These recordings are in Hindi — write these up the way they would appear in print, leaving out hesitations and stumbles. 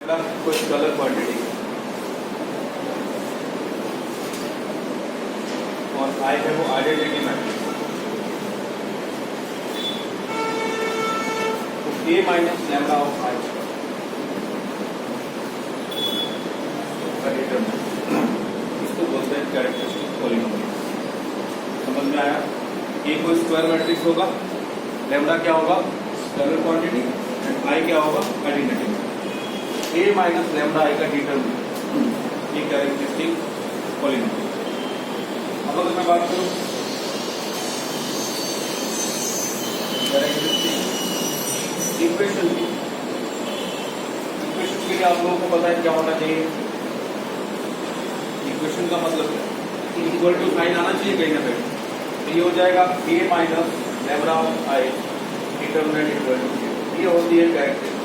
कोई स्केलर क्वांटिटी और आई है वो आइडेंटिटी मैट्रिक्स। तो ए माइनस लैम्डा ऑफ आई का डिटरमिनेंट, इसको बोलते हैं कैरेक्टरिस्टिक पॉलिनोमियल। समझ में आया? ए कोई स्क्वायर मैट्रिक्स होगा, लैम्डा क्या होगा स्केलर क्वांटिटी एंड आई क्या होगा आइडेंटिटी। ए माइनस लैम्डा आई का डिटरमिनेंट ये कैरेक्टरिस्टिक पॉलिनोमियल। अब अगर मैं बात करूं कैरेक्टरिस्टिक इक्वेशन की, इक्वेशन के लिए आप लोगों को पता है क्या होना चाहिए। इक्वेशन का मतलब क्या, इक्वल टू साइन आना चाहिए कहीं ना कहीं। तो ये हो जाएगा A minus lambda of I determinant equal to zero. ये होती है कैरेक्टरिस्टिक।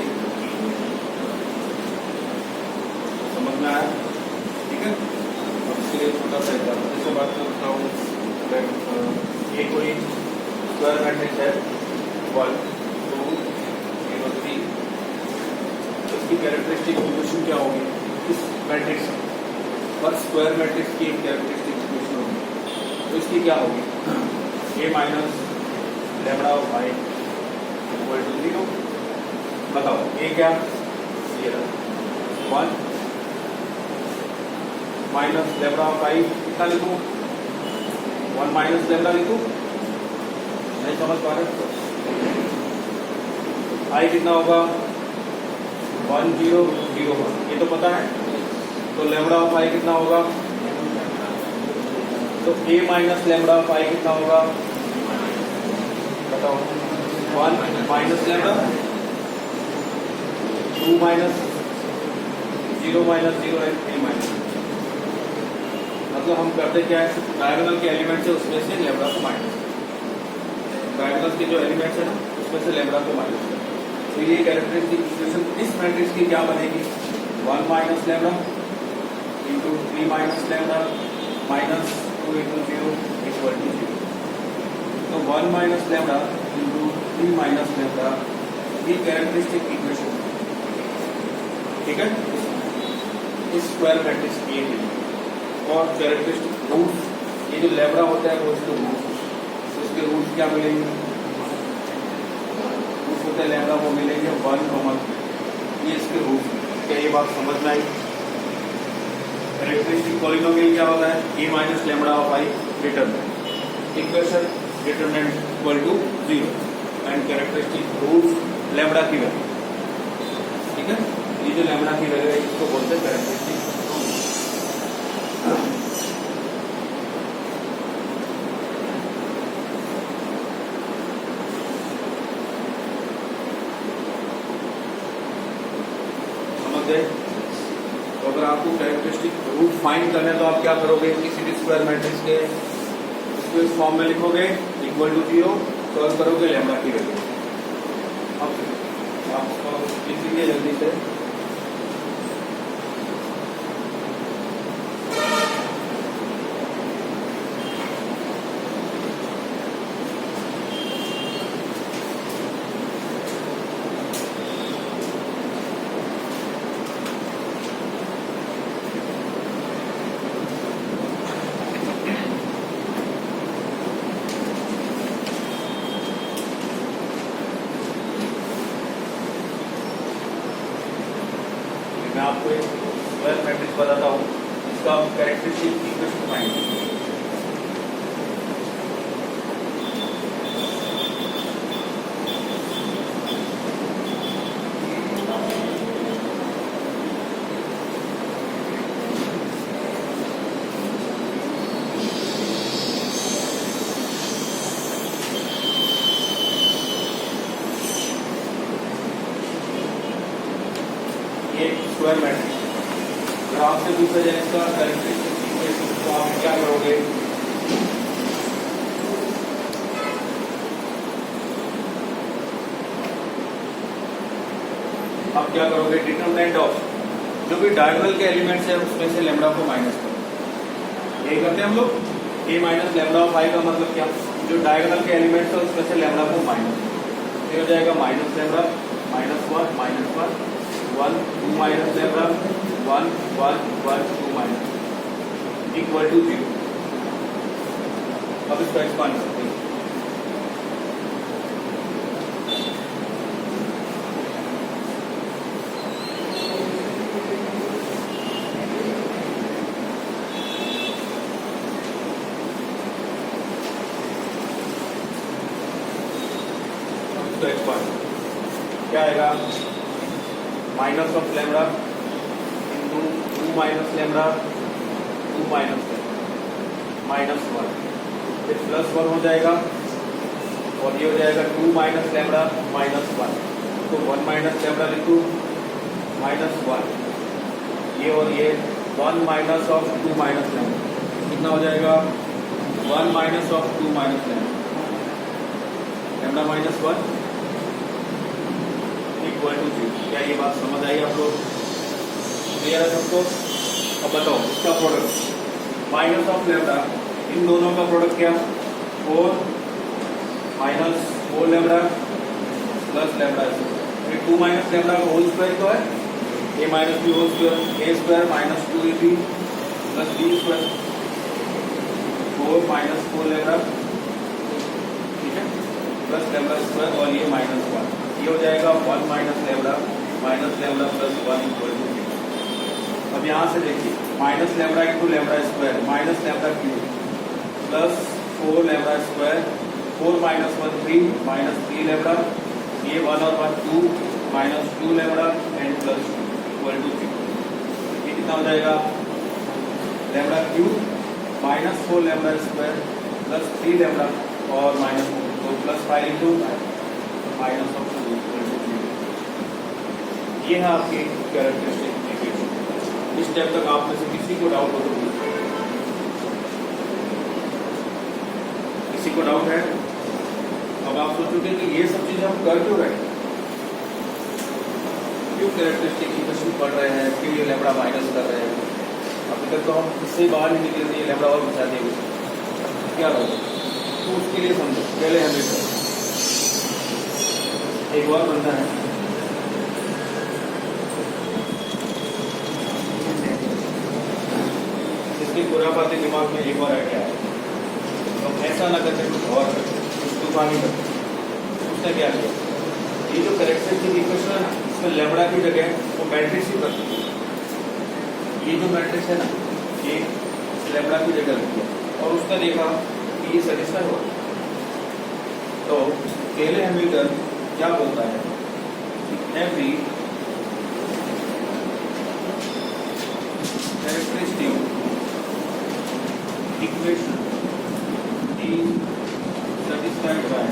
समझ में आया? ठीक है। अब इसके लिए छोटा सा एग्जाम्पल जैसे बात करता हूँ, ये कोई स्क्वायर मैट्रिक्स है 1 2 0 3। इसकी कैरेक्टरिस्टिक इक्वेशन क्या होगी? इस मैट्रिक्स पर स्क्वायर मैट्रिक्स की एक कैरेक्टरिस्टिक इक्वेशन होगी। तो इसकी क्या होगी? A minus lambda of I equal to 0। बताओ ए क्या? ये 1 माइनस लैम्डा ऑफ आई कितना लिखूं? 1 माइनस लैम्डा लिखूं? नहीं समझ पा रहे? आई कितना होगा? 1 0 0 1, ये तो पता है। तो लैम्डा ऑफ आई कितना होगा? तो ए माइनस लैम्डा ऑफ आई कितना होगा? बताओ। 1 माइनस लैम्डा, 2 माइनस 0 माइनस 0 है 3 माइनस। मतलब हम करते क्या है, डायगोनल के एलिमेंट्स है उसमें से लैम्डा को माइनस, डायगोनल के जो एलिमेंट्स है ना उसमें से लैम्डा को माइनस। तो ये कैरेक्टरिस्टिक इक्वेशन इस मैट्रिक्स की क्या बनेगी? 1 minus lambda into 3 minus lambda minus 2 into 0 equal to 0। तो 1 minus lambda into 3 minus lambda ये कैरेक्टरिस्टिक इक्वेशन, ठीक है, इस स्क्वायर मैट्रिक्स की है। और कैरेक्टरिस्टिक रूट, ये जो लैम्डा होता है वो इसके रूट, तो इसके रूट क्या मिलेंगे? रूट होता है लैम्डा, वो मिलेंगे 1, ये इसके रूट। क्या ये बात समझ में आई? कैरेक्टरिस्टिक पॉलिनोमियल क्या होता है? A minus lambda of I determinant equation determinant equal to 0 and characteristic root lambda की वैल्यू, ठीक है। ये जो लैम्डा की वैल्यू है इसको बोलते हैं कैरेक्टरिस्टिक। समझे? तो अगर आपको कैरेक्टरिस्टिक रूट फाइंड करना है तो आप क्या करोगे? किसी भी स्क्वायर मैट्रिक्स के इसको इस फॉर्म में लिखोगे इक्वल टू 0, सॉल्व करोगे लैम्डा की वैल्यू। अब आप लिखिए जल्दी से। मैं आपको एक स्क्वायर मैट्रिक्स बताता हूँ, इसका कैरेक्टरिस्टिक इक्वेशन फाइंड कीजिए। स्क्वायर मैट्रिक्स अगर आपसे पूछा जाए इसका कैरेक्टरिस्टिक इक्वेशन तो आप क्या करोगे? आप क्या करोगे? डिटरमिनेंट ऑफ जो भी डायगोनल के एलिमेंट्स है उसमें से लैम्डा को माइनस करो। यही करते हैं हम लोग। ए माइनस लैम्डा ऑफ आई का मतलब क्या? जो डायगोनल के एलिमेंट्स है उसमें से लैम्डा को माइनस, ये हो जाएगा minus lambda -1 -1 1 2 minus lambda 1 1 1 2 minus equal to 0। अब इसका एक्सपांड करते हैं। इसका एक्सपांड क्या आएगा? Minus of lambda into 2 minus lambda 2 minus minus 1, फिर प्लस 1 हो जाएगा और ये हो जाएगा 2 माइनस लेमडा माइनस 1, तो 1 माइनस लेमडा लिखूँ माइनस 1, ये और ये 1 माइनस ऑफ 2 माइनस लेमडा कितना हो जाएगा? 1 minus of 2 minus lambda minus 1 equal to 0। क्या ये बात समझ आई आपको? क्लियर है सबको? अब बताओ इसका प्रोडक्ट माइनस ऑफ लेमडा, इन दोनों का प्रोडक्ट क्या? 4 माइनस 4 लेमडा प्लस लेमडा, फिर 2 माइनस लेमडा का होल स्क्वायर तो है a minus B whole square, A square minus 2ab plus B square 4 minus 4 lambda, ठीक है, प्लस लेमडा स्क्वायर और ये माइनस 1, ये हो जाएगा 1 minus lambda plus 1 equal to 0। अब यहाँ से देखिए minus lambda into lambda square minus lambda cube plus 4 lambda square 4 minus 1 3 minus 3 lambda, ये 1 और 1 2 minus 2 lambda and plus 2 equal to 0। ये कितना हो जाएगा? Lambda cube minus 4 lambda square plus 3 lambda और minus 2 plus 5 into minus of 2 equal to 0। ये है आपकी कैरेक्टरिस्टिक इक्वेशन। इस स्टेप तक आप में से किसी को डाउट हो तो पूछो। किसी को डाउट है? अब आप सोचोगे कि ये सब चीजें हम कर क्यों रहे हैं, क्यों कैरेक्टरिस्टिक इक्वेशन पढ़ रहे हैं, क्यों ये लेमडा माइनस कर रहे हैं? अभी तक तो हम इससे बाहर नहीं निकल रहे, लेमडा और बचा देंगे, क्या करोगे? तो उसके लिए समझो पहले हमें एक और बनता है इसके खुरापाती दिमाग में एक और आइडिया है, तो ऐसा ना करते कुछ और तूफानी करते। उसने क्या किया, ये जो कैरेक्टरिस्टिक इक्वेशन है ना, इसमें लेमडा की जगह वो मैट्रिक्स ही करती है। ये जो मैट्रिक्स है ना, ये लेमडा की जगह रखी है और उसने देखा कि ये सेटिस्फाई हुआ। तो केले हैमिल्टन क्या बोलता है? Every characteristic equation is satisfied by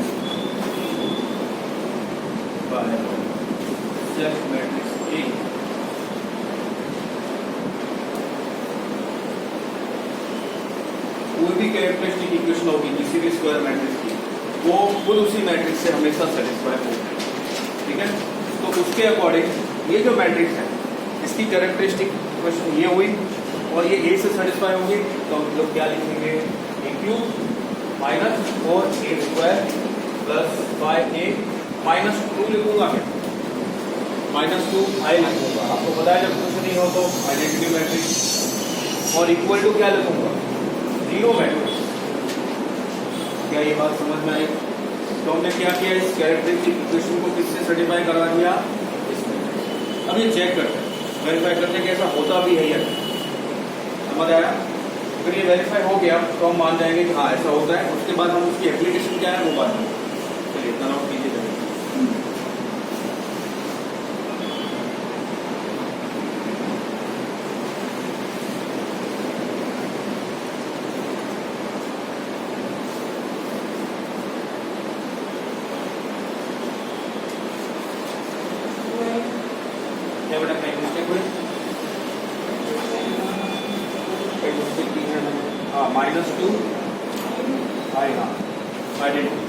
self matrix A कोई भी कैरेक्टरिस्टिक इक्वेशन होगी किसी भी स्क्वायर मैट्रिक्स की, वो खुद उसी मैट्रिक्स से हमेशा सेटिस्फाई होगी, ठीक है। तो उसके अकॉर्डिंग ये जो मैट्रिक्स है इसकी कैरेक्टरिस्टिक इक्वेशन ये हुई और ये ए से सेटिस्फाई होगी, तो हम लोग क्या लिखेंगे? A cube minus 4a square plus 5a minus 2 लिखूंगा मैं, माइनस 2 आई लिखूंगा। आपको पता है जब कुछ नहीं हो तो आइडेंटिटी मैट्रिक्स, और इक्वल टू क्या लिखूंगा? Zero matrix. क्या ये बात समझ में आई? तो हमने क्या किया, इस कैरेक्टरिस्टिक इक्वेशन को किससे सेटिस्फाई करवा दिया? इसमें। अब ये चेक करते हैं, वेरीफाई करते हैं कि ऐसा होता भी है या नहीं। समझ आया? फिर ये वेरीफाई हो गया तो हम मान जाएंगे कि हाँ ऐसा होता है। उसके बाद हम उसकी एप्लीकेशन क्या है वो बात है। चलिए इतना नोट कीजिए। क्या बेटा कहीं मिस्टेक हुई? कहीं मिस्टेक की है? हाँ -2 आएगा आइडेंटिटी।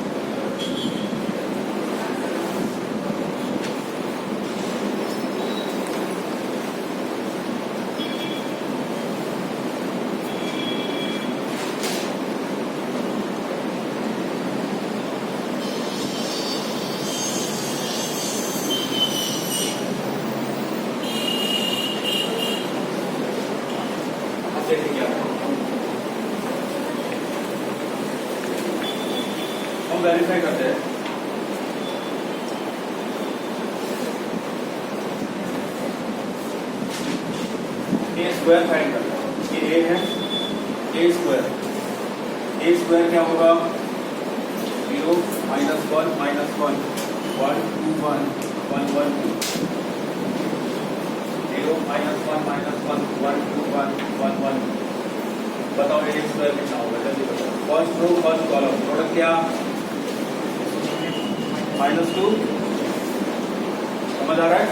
वेरीफाई करते हैं। ए स्क्वायर फाइंड करते हैं। ये ए है, ए स्क्वायर क्या होगा? 0 -1 -1 1 2 1 1 1 2 0 -1 -1 1 2 1 1 1 बताओ ए स्क्वायर कितना होगा? जल्दी बताओ। First row first column product क्या? -2 समझ आ रहा है?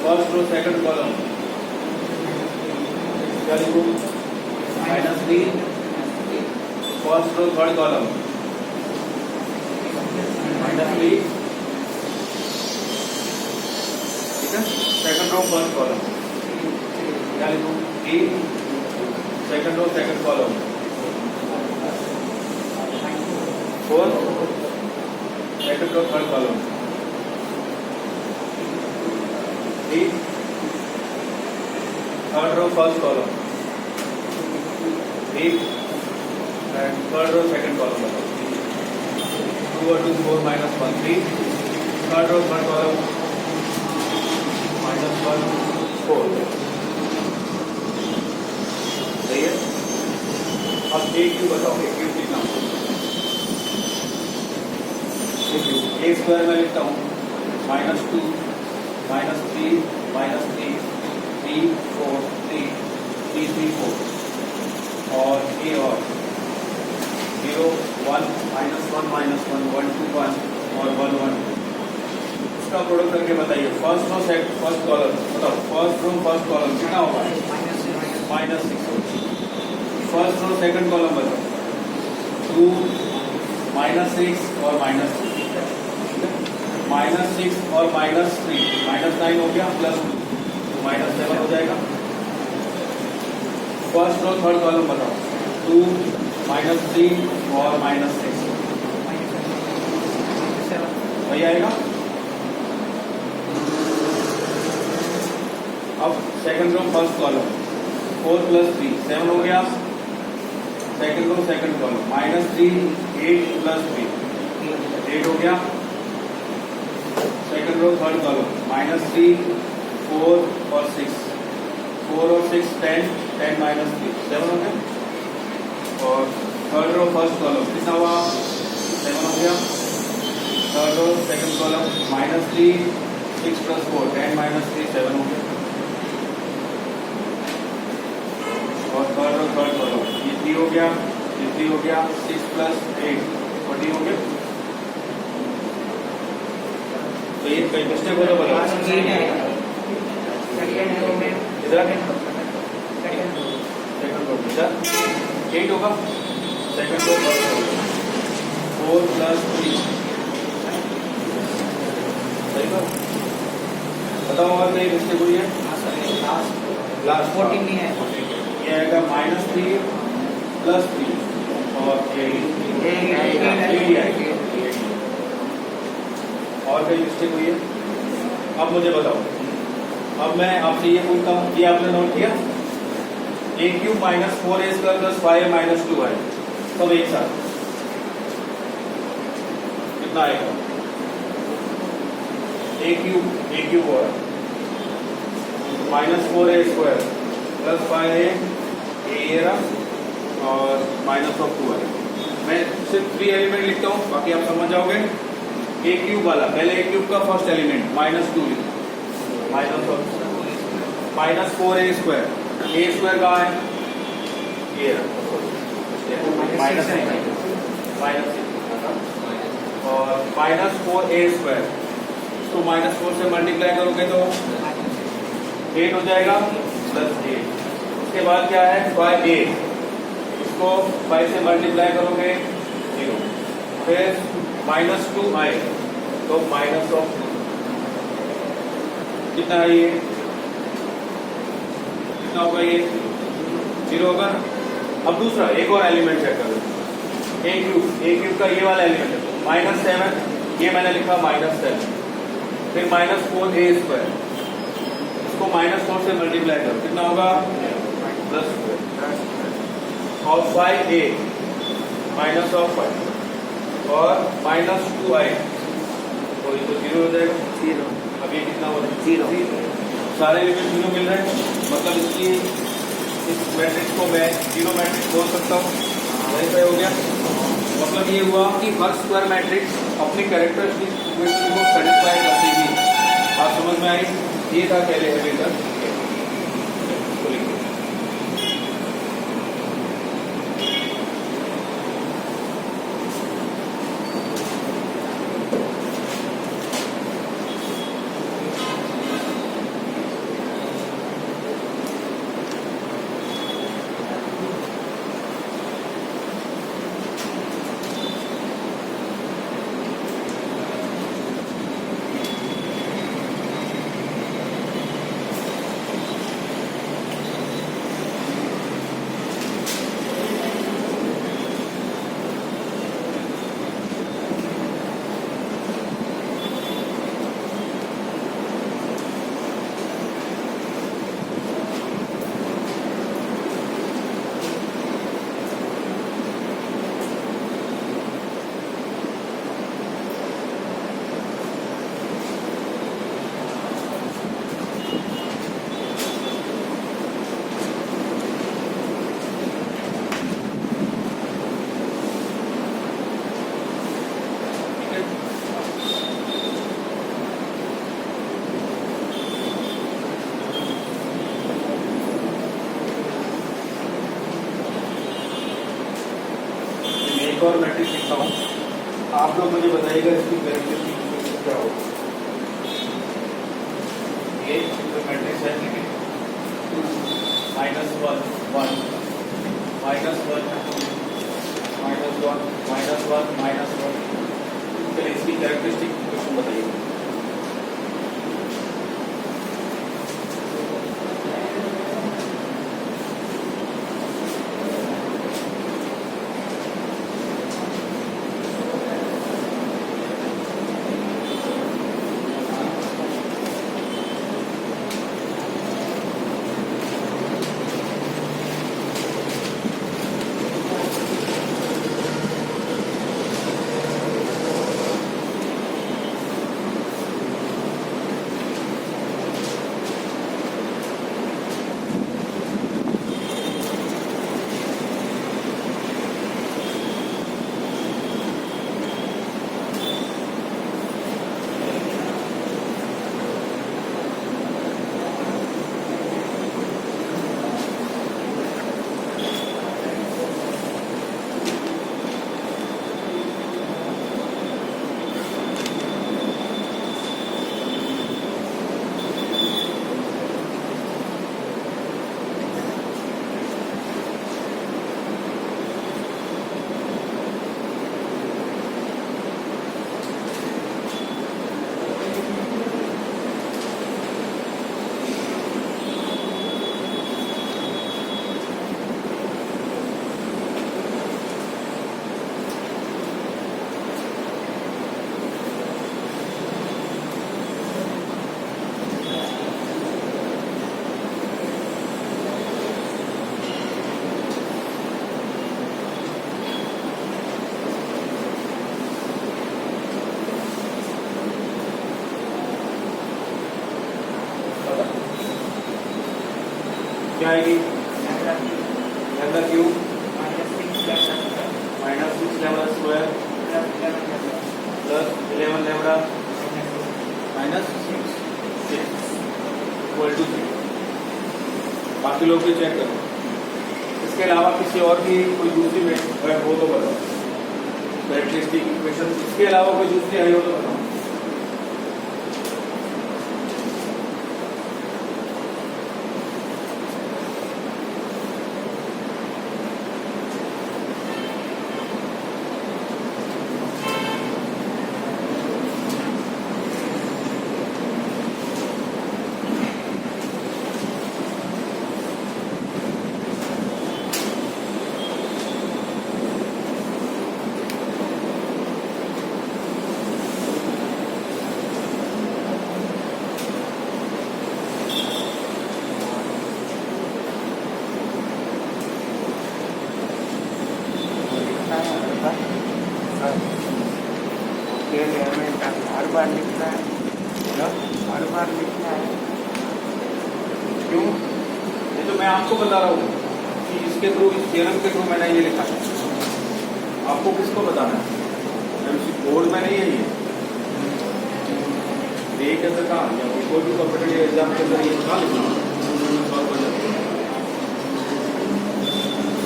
फर्स्ट रो सेकंड कॉलम क्या लिखूं? -3 फर्स्ट रो थर्ड कॉलम -3 ठीक है। सेकंड रो फर्स्ट कॉलम क्या लिखूं? 3 second row second column 4 second row third column 3 third row first column 3 and third row second column 2 or 2 4 -1 3 third row third column -1 4 सही है। अब ए क्यू बताओ, ए क्यू कितना? ए स्क्वायर में लिखता हूँ -2 -3 -3 3 4 3 3 3 4 और ए और 0 1 -1 -1 1 2 1 और 1 1 इसका प्रोडक्ट करके बताइए। फर्स्ट रो फर्स्ट कॉलम बताओ। फर्स्ट रो फर्स्ट कॉलम कितना होगा? -6 फर्स्ट रो सेकंड कॉलम बताओ। 2 -6 और -3 -6 और -3 -9 हो गया +2 तो -7 हो जाएगा। फर्स्ट रो थर्ड कॉलम बताओ। 2 -3 और -6 वही आएगा। अब सेकंड रो फर्स्ट कॉलम 4 + 3 7 हो गया। सेकंड रो सेकंड कॉलम -3 8 + 3 8 हो गया। सेकंड रो थर्ड कॉलम -3 4 और 6 4 और 6 10 10 -3 7 हो गया। और थर्ड रो फर्स्ट कॉलम कितना हुआ? 7 हो गया। थर्ड रो सेकंड कॉलम -3 6 + 4 10 -3 7 हो गया। और थर्ड रो थर्ड कॉलम ये 3 हो गया, ये 3 हो गया। 6 + 8 40 हो गया। तो ये कई मिस्टेक हो तो बताओ। इधर सेकंड रो इधर 8 होगा। सेकंड रो 4 + 3 सही बात। बताओ और कहीं मिस्टेक हुई है? लास्ट 14 नहीं है। ये आएगा -3 + 3 और 8 और कहीं मिस्टेक हुई है? अब मुझे बताओ। अब मैं आपसे ये पूछता हूँ, ये आपने नोट किया? a³ -4a² + 5a - 2 है सब एक साथ कितना आएगा? a³ हो रहा -4a² + 5a ये रहा और -2 है। मैं सिर्फ 3 एलिमेंट लिखता हूँ, बाकी आप समझ जाओगे। a³ वाला पहले a³ का फर्स्ट एलिमेंट -2 लिखो -4a²। a² कहाँ है? ये -6 और -4a² इसको -4 से मल्टीप्लाई करोगे तो 8 हो जाएगा +8। उसके बाद क्या है? 5a इसको 5 से मल्टीप्लाई करोगे 0। फिर -2 आए तो -2 कितना है? ये कितना होगा? ये 0 होगा ना। अब दूसरा एक और एलिमेंट चेक करो। a³ का ये वाला एलिमेंट है -7 ये मैंने लिखा -7। फिर -4a² इसको -4 से मल्टीप्लाई करो कितना होगा? +4 और 5a -5 और -2i, तो ये तो 0 हो जाएगा। 0 अब ये कितना हो रहा है? 0 सारे एलिमेंट 0 मिल रहे हैं, मतलब इसकी इस मैट्रिक्स को मैं 0 मैट्रिक्स बोल सकता हूँ। वही पे हो गया। मतलब ये हुआ कि हर स्क्वायर मैट्रिक्स अपनी कैरेक्टरिस्टिक इक्वेशन को सेटिस्फाई करती है। बात समझ में आई? ये था पहले एलिमेंट। एक और मैट्रिक्स लिखता हूँ, आप लोग मुझे बताइएगा इसकी कैरेक्टरिस्टिक क्या होगा। ये जो मैट्रिक्स है -1 1 -1 -1 -1 -1 चलिए इसकी कैरेक्टरिस्टिक इक्वेशन बताइए। क्या आएगी? Lambda cube -6 lambda square plus 11 lambda -6 equal to 3। बाकी लोग भी चेक करो। इसके अलावा किसी और की कोई दूसरी मेथड हो तो बताओ, कैरेक्टरिस्टिक इक्वेशन इसके अलावा कोई दूसरी आई हो तो बताओ। बार लिखना है, क्या हर बार लिखना है। क्यों? ये तो मैं आपको बता रहा हूँ कि इसके थ्रू, इस थ्योरम के थ्रू मैंने ये लिखा है। आपको किसको बताना है? बोर्ड में नहीं है ये। एक ऐसा काम या कोई भी कॉम्पिटेटिव एग्जाम के अंदर ये कहाँ लिखना है?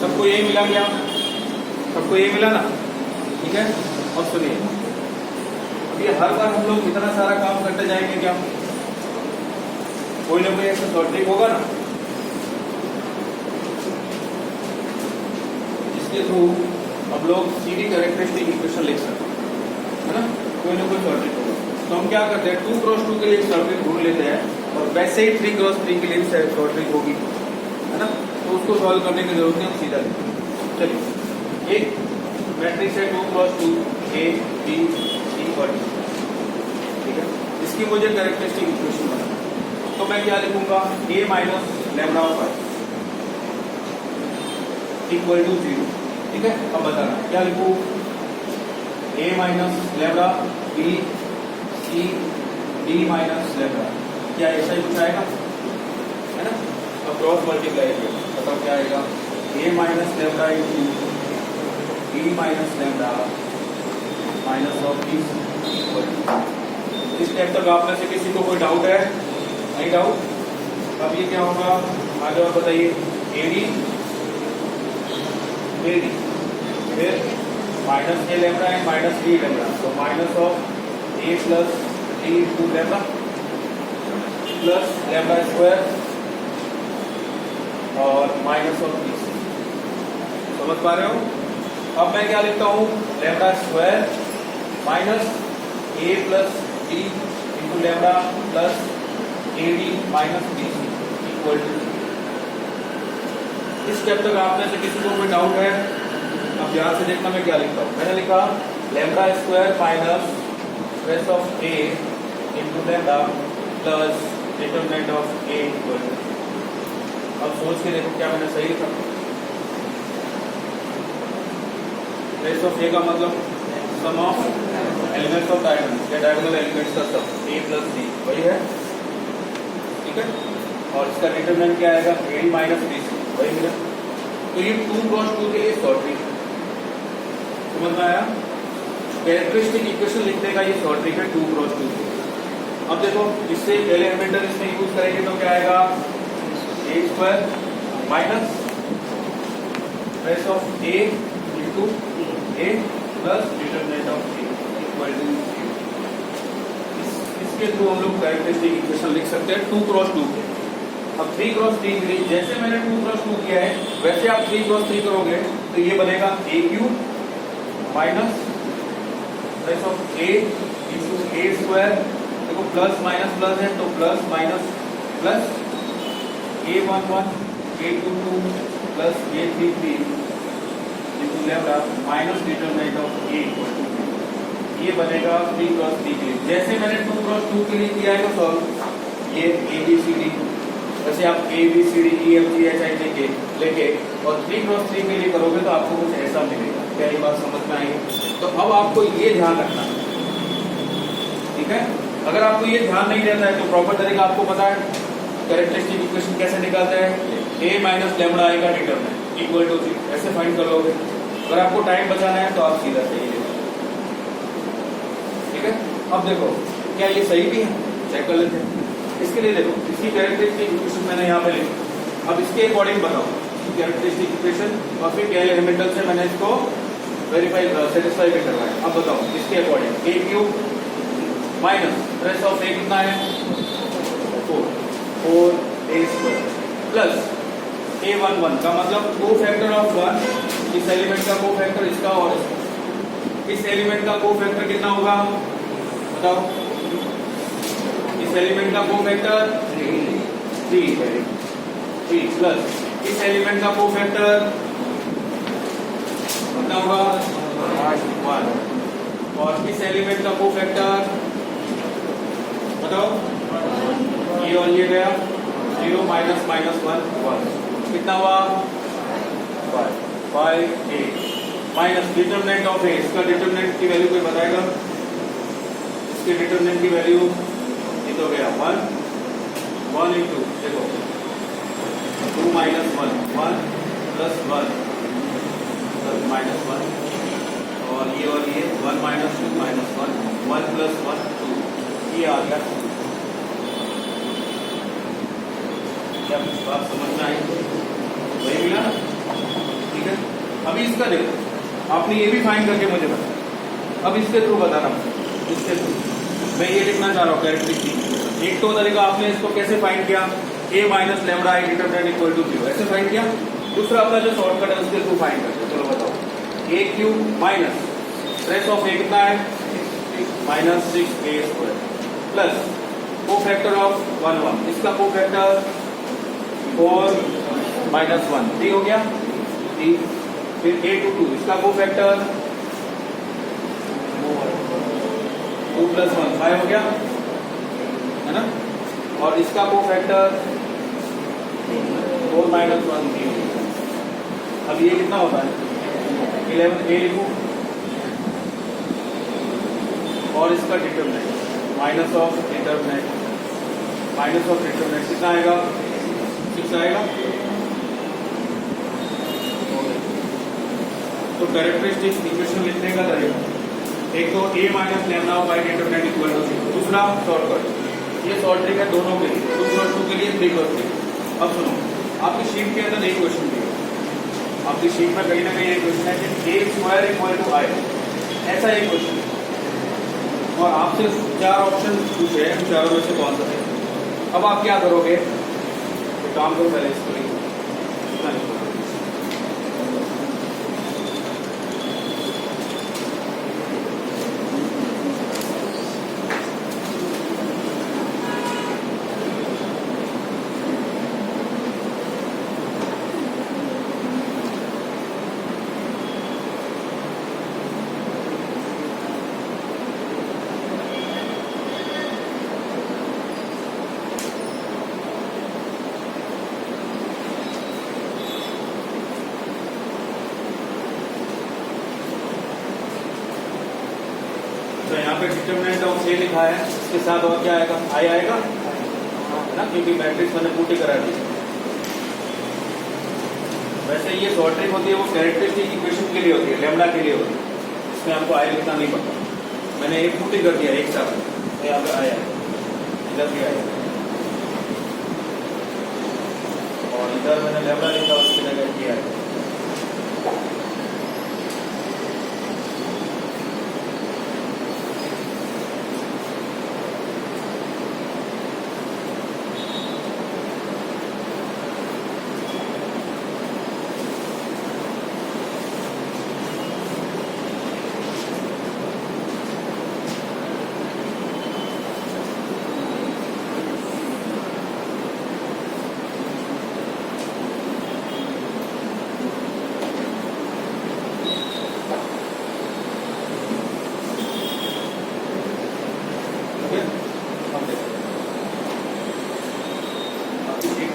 सबको यही मिला क्या? सबको यही मिला ना? ठीक है। और सुनिए, अब ये हर बार हम लोग इतना सारा काम करते जाएंगे क्या? कोई ना कोई ऐसा शॉर्ट होगा ना जिसके थ्रू हम लोग सीधी कैरेक्टरिस्टिक इक्वेशन लिख सकते हैं, है ना? कोई ना कोई शॉर्ट होगा। तो हम क्या करते हैं, 2x2 के लिए एक शॉर्ट ढूंढ लेते हैं और वैसे ही 3x3 के लिए भी शॉर्ट होगी, है ना? तो उसको सॉल्व करने की जरूरत नहीं, हम सीधा लिखते हैं। चलिए, एक मैट्रिक्स है 2x2 A B C और D, ठीक है? इसकी मुझे कैरेक्टरिस्टिक इक्वेशन बनाना है। तो मैं क्या लिखूंगा, A minus lambda of I equal to 0, ठीक है? अब बताना क्या लिखूं, A minus lambda B C D minus lambda, क्या ऐसा ही कुछ आएगा, है ना? अब क्रॉस मल्टीप्लाई किया, बताओ क्या आएगा, A minus lambda into B minus lambda minus of B equal to. इस स्टेप तक आप में से किसी को कोई डाउट है? नहीं डाउट? अब ये क्या होगा, आगे और बताइए, AD फिर minus A lambda and minus B lambda, तो minus of A plus D into lambda plus lambda square और माइनस ऑफ B। समझ पा रहे हो? अब मैं क्या लिखता हूँ, lambda square minus A plus D into lambda plus AD minus BC equal to. इस स्टेप तक आप में से किसी को कोई डाउट है? अब ध्यान से देखना मैं क्या लिखता हूँ। मैंने लिखा lambda square minus trace of A into lambda plus determinant of A equal to. अब सोच के देखो क्या मैंने सही लिखा। रेस ऑफ A का मतलब सम ऑफ एलिमेंट्स ऑफ डायगोनल या डायगोनल एलिमेंट्स का सम A प्लस D, वही है, ठीक है? और इसका डिटरमिनेंट क्या आएगा, AD माइनस BC, वही मिला। तो ये 2x2 के लिए शॉर्ट ट्रिक समझ में आया? कैरेक्टरिस्टिक इक्वेशन लिखने का ये शॉर्ट ट्रिक है 2x2 के। अब देखो, इससे पहले एलिमेंटर इसमें यूज करेंगे तो क्या आएगा, A square minus trace of A into A plus determinant of A equal to 0। इसके थ्रू हम लोग कैरेक्टरिस्टिक इक्वेशन लिख सकते हैं 2x2 के। अब 3x3 के लिए जैसे मैंने 2x2 किया है वैसे आप 3x3 करोगे तो ये बनेगा A cube minus trace of A into A square, देखो प्लस माइनस प्लस है तो plus minus plus A11 A22 plus A33 into lambda minus determinant of A equal to. ये बनेगा 3x3 के लिए। जैसे मैंने 2x2 के लिए किया है तो सॉल्व, ये ABCD, वैसे आप ABCDEFGHI लेके और 3x3 के लिए करोगे तो आपको कुछ ऐसा मिलेगा। क्या ये बात समझ में आई? तो अब आपको ये ध्यान रखना, ठीक है? अगर आपको ये ध्यान नहीं रहता है तो प्रॉपर तरीका आपको पता है, कैरेक्टरिस्टिक इक्वेशन कैसे निकालते हैं, A माइनस लैम्डा I का डिटरमिनेंट इक्वल टू 0, ऐसे फाइंड करोगे। अगर आपको टाइम बचाना है तो आप सीधा सही ले, ठीक है? अब देखो क्या ये सही भी है, चेक कर लेते हैं। इसके लिए देखो, इसकी कैरेक्टरिस्टिक इक्वेशन मैंने यहाँ पे लिखी। अब इसके अकॉर्डिंग बताओ कैरेक्टरिस्टिक इक्वेशन और फिर क्या एलिमेंटल से मैंने इसको वेरीफाई सेटिस्फाई भी करवाया। अब बताओ इसके according A cube minus trace of A कितना है 4A स्क्वायर प्लस A11 का मतलब को फैक्टर ऑफ 1, इस एलिमेंट का को फैक्टर इसका और इस एलिमेंट का को फैक्टर कितना होगा बताओ, इस एलिमेंट का को फैक्टर 3 प्लस इस एलिमेंट का को फैक्टर कितना होगा 1 और इस एलिमेंट का को फैक्टर बताओ, ये और ये गया 0 माइनस माइनस 1 कितना हुआ 5A minus determinant of A, इसका डिटरमिनेंट की वैल्यू कोई बताएगा, इसके डिटरमिनेंट की वैल्यू ये तो गया 1 1 इंटू देखो 2 माइनस 1 1 प्लस 1 माइनस 1 और ये 1 माइनस 2 माइनस 1 1 प्लस 1 2 ये आ गया। क्या कुछ बात समझ में आई? वही मिला ना? ठीक है। अभी इसका देखो, आपने ये भी फाइंड करके मुझे बताया। अब इसके थ्रू बता रहा हूँ, इसके थ्रू मैं ये लिखना चाह रहा हूँ कैरेक्टरिस्टिक। एक तो तरीका आपने इसको कैसे फाइंड किया, a minus lambda I determinant equal to 0 ऐसे फाइंड किया। दूसरा अपना जो शॉर्टकट है उसके थ्रू फाइंड करते। चलो बताओ, a cube minus trace of a कितना है माइनस 6a स्क्वायर प्लस को फैक्टर ऑफ 1 1 इसका को फैक्टर 4 माइनस 1 3 हो गया 3। फिर a टू 2 इसका को फैक्टर 2 प्लस 1 5 हो गया है ना, और इसका को फैक्टर 4 माइनस 1 3। अब ये कितना होता है 11 a लिखो और इसका डिटरमिनेंट माइनस ऑफ डिटरमिनेंट कितना आएगा 6 आएगा। तो कैरेक्टरिस्टिक इक्वेशन लिखने का तरीका, एक तो a minus lambda of I determinant equal to 0, दूसरा शॉर्टकट। ये शॉर्ट ट्रिक है दोनों के लिए, 2 क्रॉस 2 के लिए 3 क्रॉस 3। अब सुनो, आपकी शीट के अंदर एक क्वेश्चन दिया, आपकी शीट में कहीं ना कहीं एक क्वेश्चन है कि a स्क्वायर इक्वल टू आई, ऐसा एक क्वेश्चन है और आपसे 4 ऑप्शन पूछे हैं, चारों में से कौन सा है। अब आप क्या करोगे, तो काम करो पहले इसको तो यहाँ पे डिटरमिनेंट ऑफ ए लिखा है, इसके साथ और क्या आएगा आई आएगा है ना, क्योंकि मैट्रिक्स मैंने पूटी करा दी। वैसे ये शॉर्ट ट्रिक होती है वो कैरेक्टरिस्टिक इक्वेशन के लिए होती है, लेमडा के लिए होती है, इसमें आपको आई लिखना नहीं पड़ता। मैंने एक पूटी कर दिया एक साथ, तो यहाँ पे आया इधर भी आया और इधर मैंने लेमडा लिखा उसकी जगह किया है।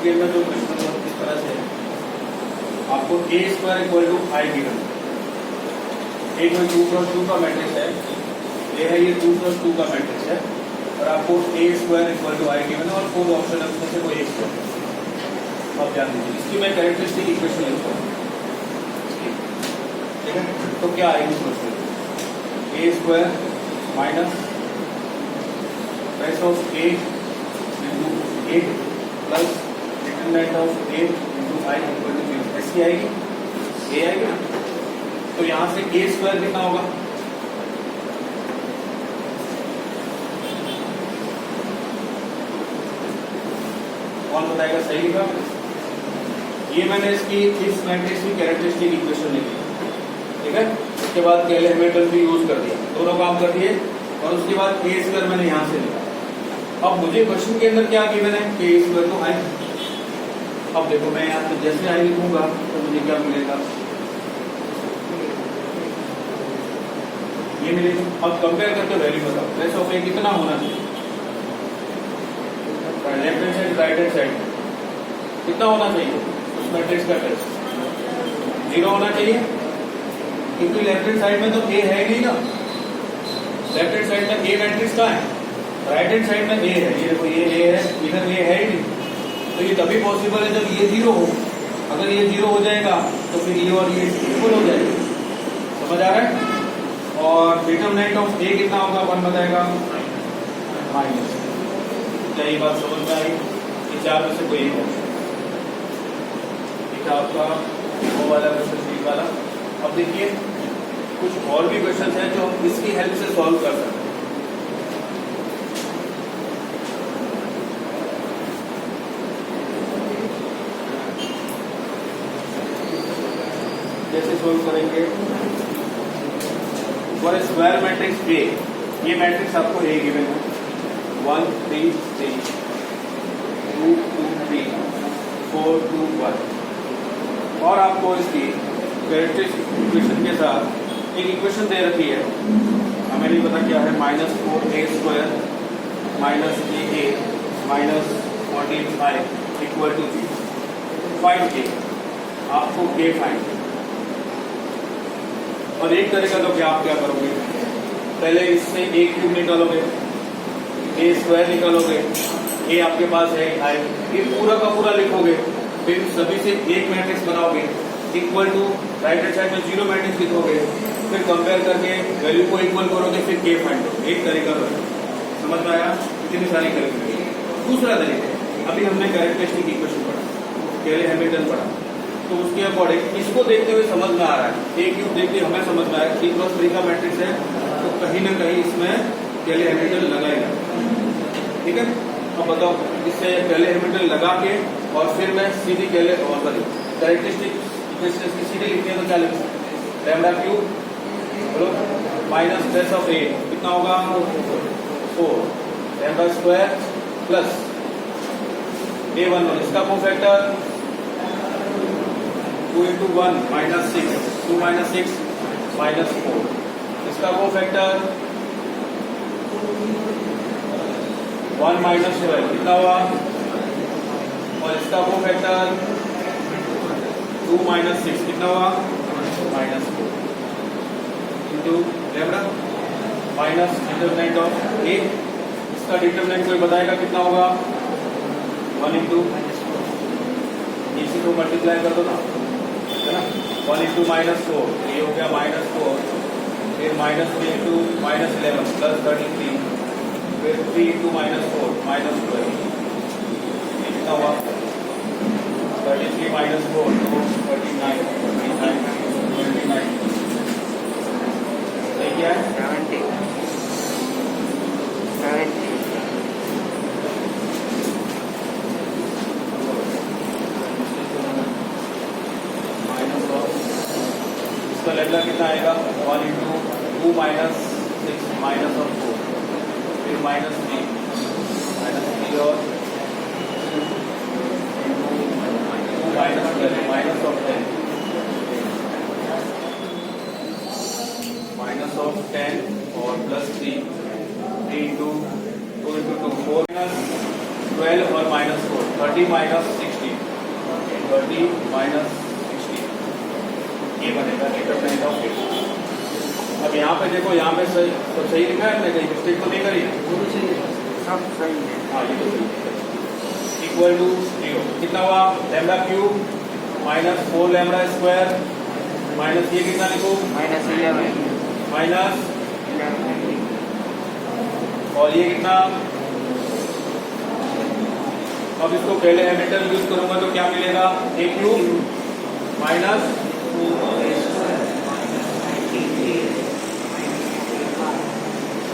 में जो क्वेश्चन किस तरह से आपको a square equal to I given, एक में 2 क्रॉस 2 का मैट्रिक्स है, ये है ये 2 क्रॉस 2 का मैट्रिक्स है और आपको a square equal to I given है और 4 ऑप्शन है उसमें से कोई एक स्क्वायर। आप ध्यान दीजिए, इसकी मैं कैरेक्टरिस्टिक इक्वेशन लिखता हूँ, ठीक है। तो क्या आएगी question, a square minus trace of a into a plus determinant of a into I equal to 0 ऐसी आएगी, a आएगी ना। तो यहां से a स्क्वायर कितना होगा, कौन बताएगा, सही लिखा। ये मैंने इसकी इस मैट्रिक्स की कैरेक्टरिस्टिक इक्वेशन लिखी, ठीक है। उसके बाद केल हैमिल्टन भी यूज कर दिया, दोनों काम कर दिए और उसके बाद a स्क्वायर मैंने यहां से लिखा। अब मुझे क्वेश्चन के अंदर क्या गिवन है, a स्क्वायर तो आई। अब देखो मैं यहाँ पे जैसे आई लिखूंगा तो मुझे क्या मिलेगा, ये मिलेगा। अब कंपेयर करके वैल्यू बताओ, रेस ऑफ ए कितना होना चाहिए, left hand side right hand side कितना होना चाहिए, उस मैट्रिक्स का ट्रेस 0 होना चाहिए, क्योंकि लेफ्ट हैंड साइड में तो ए है नहीं ना, लेफ्ट हैंड साइड में ए मैट्रिक्स कहाँ है? राइट हैंड साइड में ए है, ये देखो ये ए है, इधर ए है ही नहीं, तो ये तभी पॉसिबल है जब ये 0 हो। अगर ये 0 हो जाएगा तो फिर ये और ये इक्वल हो जाएगा। समझ आ रहा है? और डिटरमिनेंट ऑफ ए कितना होगा? 1 बताएगा माइनस। क्या ये बात समझ में आई? ये चार में से कोई एक है, ठीक है आपका वो वाला क्वेश्चन सी वाला। अब देखिए कुछ और भी क्वेश्चन हैं जो हम इसकी हेल्प से सॉल्व कर सकते हैं। जैसे सोल्व करेंगे फॉर स्क्वायर मैट्रिक्स ए, ये मैट्रिक्स आपको ए गिवन है 1 3 3 2 2 3 4 2 1 और आपको इसकी कैरेक्टरिस्टिक इक्वेशन के साथ एक इक्वेशन दे रखी है, हमें नहीं पता क्या है, -4a² minus A minus 14 equal to 0। Find के, आपको के फाइंड। और एक तरीका तो क्या आप क्या करोगे, पहले इससे ए क्यूब निकालोगे, ए स्क्वायर निकालोगे, ए आपके पास है आई, ये पूरा का पूरा लिखोगे, फिर सभी से एक मैट्रिक्स बनाओगे equal to right hand side में 0 मैट्रिक्स लिखोगे, फिर कंपेयर करके वैल्यू को इक्वल करोगे, फिर के फाइंड करोगे। एक तरीका तो है, समझ में आया? इतनी सारी करेंगे। दूसरा तरीका, अभी हमने कैरेक्टरिस्टिक इक्वेशन पढ़ा, केले हैमिल्टन पढ़ा, तो उसके अकॉर्डिंग इसको देखते हुए समझ में आ रहा है, ए क्यूब देखते हमें समझ में आया 3+3 का मैट्रिक्स है, तो कहीं ना कहीं इसमें केले हैमिल्टन लगाएगा। ठीक है, अब बताओ इससे केले हैमिल्टन लगा के और फिर मैं सीधी केले कैरेक्टरिस्टिक इक्वेशन की सीधे लिखते हैं तो क्या लिखते हैं? लैम्डा क्यूब बोलो माइनस बेस ऑफ ए कितना होगा 4 लैम्डा स्क्वायर प्लस a1 इसका cofactor 2 into 1 minus 6 2 minus 6 minus 4 इसका कोफैक्टर 1 minus 12 कितना हुआ, और इसका कोफैक्टर 2 minus 6 कितना हुआ minus 4 into lambda minus determinant of A, इसका डिटरमिनेंट कोई बताएगा कितना होगा 1 into इसी को मल्टीप्लाई कर दो ना, है ना, 1 into -4 ये हो गया -4, फिर -3 into -11 प्लस 33, फिर 3 into -4 -12 ये कितना हुआ 33 -4 तो 39 सही क्या है 70 इसका लैम्डा कितना आएगा 1 into 2 minus 6 minus of 4 फिर -3 और 2 minus 12 minus of 10 minus of 10 और plus 3 into 2 into 2 4 minus 12 और minus 4 30 minus 16 30 minus 16 ये बनेगा डिटरमिनेंट ऑफ ए। अब यहाँ पे देखो, यहाँ पे सही तो सही लिखा है, हमने कहीं मिस्टेक तो नहीं करी है, सब सही है। हाँ ये तो सही। इक्वल टू 0 कितना हुआ lambda cube minus 4 lambda square minus ये कितना लिखो -11 माइनस और ये कितना, अब इसको पहले हैमिल्टन यूज करूंगा तो क्या मिलेगा ए क्यूब माइनस